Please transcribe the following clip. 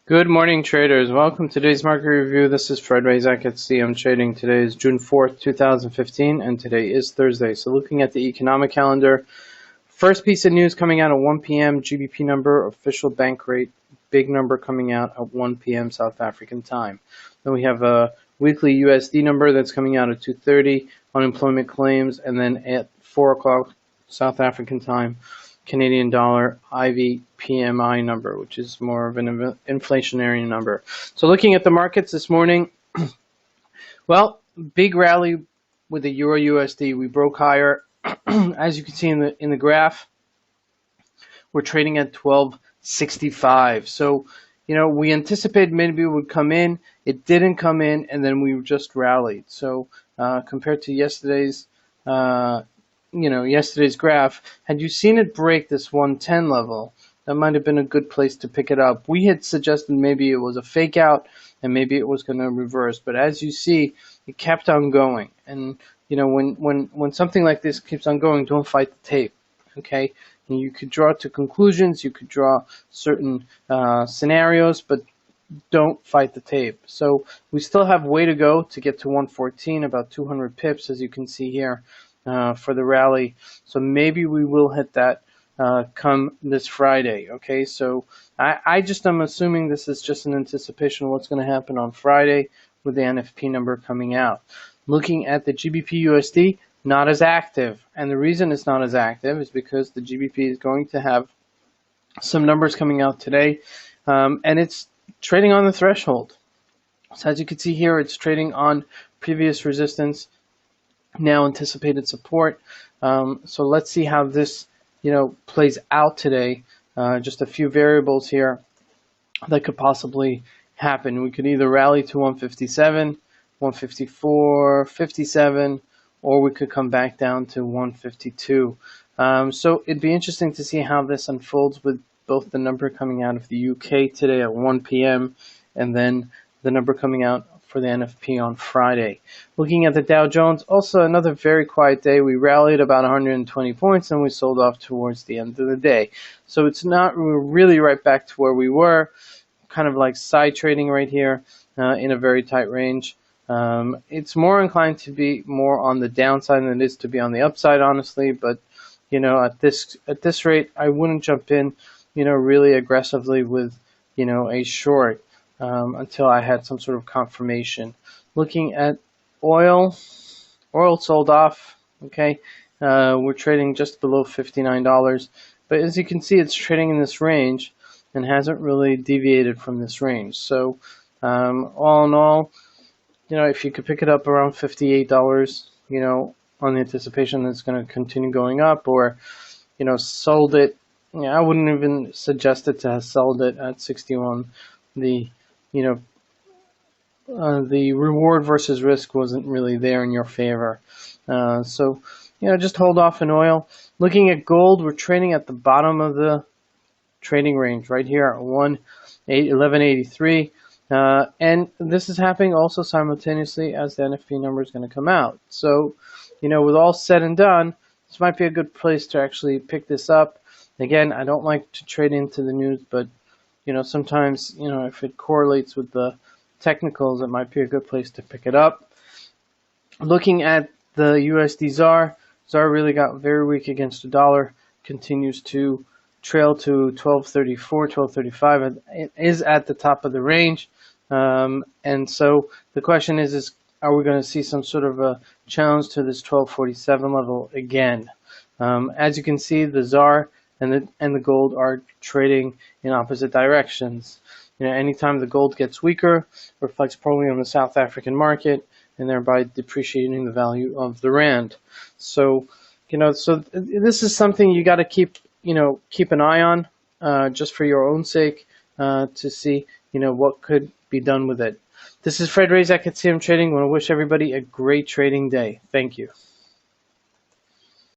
Good morning, traders. Welcome to today's market review. This is Fred Razak at CMTrading. Today is June 4th, 2015, and today is Thursday. So looking at the economic calendar, first piece of news coming out at 1 p.m., GBP number, official bank rate, big number coming out at 1 p.m. South African time. Then we have a weekly USD number that's coming out at 2:30, unemployment claims, and then at 4 o'clock South African time, Canadian dollar IV PMI number, which is more of an inflationary number. So looking at the markets this morning, well, big rally with the Euro USD. We broke higher. As you can see in the graph, we're trading at 1265. So, we anticipated maybe it would come in. It didn't come in, and then we just rallied. So compared to yesterday's yesterday's graph, had you seen it break this 110 level, that might have been a good place to pick it up. We had suggested maybe it was a fake out and maybe it was going to reverse, but as you see, it kept on going. And when something like this keeps on going, don't fight the tape. Okay, and you could draw to conclusions, you could draw certain scenarios, but don't fight the tape. So we still have way to go to get to 114, about 200 pips, as you can see here. For the rally, so maybe we will hit that come this Friday. Okay, so I'm assuming this is just an anticipation of what's going to happen on Friday with the NFP number coming out. Looking at the GBPUSD, not as active, and the reason it's not as active is because the GBP is going to have some numbers coming out today, and it's trading on the threshold. So as you can see here, it's trading on previous resistance, now anticipated support. So let's see how this plays out today. Just a few variables here that could possibly happen. We could either rally to 157, 154, 57, or we could come back down to 152. So it'd be interesting to see how this unfolds with both the number coming out of the UK today at 1 p.m. and then the number coming out for the NFP on Friday. Looking at the Dow Jones, also another very quiet day. We rallied about 120 points and we sold off towards the end of the day. So we're really right back to where we were, kind of like side trading right here in a very tight range. It's more inclined to be more on the downside than it is to be on the upside, honestly. But at this rate, I wouldn't jump in, really aggressively with a short. Until I had some sort of confirmation. Looking at oil sold off. Okay, we're trading just below $59, but as you can see, it's trading in this range and hasn't really deviated from this range. So all in all, if you could pick it up around $58, on the anticipation that it's going to continue going up, or sold it. I wouldn't even suggest it to have sold it at 61. The reward versus risk wasn't really there in your favor. So just hold off in oil. Looking at gold, we're trading at the bottom of the trading range right here at 1183. And this is happening also simultaneously as the NFP number is going to come out. So, with all said and done, this might be a good place to actually pick this up. Again, I don't like to trade into the news, but sometimes, if it correlates with the technicals, it might be a good place to pick it up. Looking at the USD ZAR really got very weak against the dollar, continues to trail to 1234, 1235, and it is at the top of the range. And so the question is are we going to see some sort of a challenge to this 1247 level again? As you can see, the ZAR and the gold are trading in opposite directions. Anytime the gold gets weaker, reflects probably on the South African market and thereby depreciating the value of the rand. So, so this is something you got to keep an eye on, just for your own sake, to see what could be done with it. This is Fred Razak at CMTrading. I want to wish everybody a great trading day. Thank you.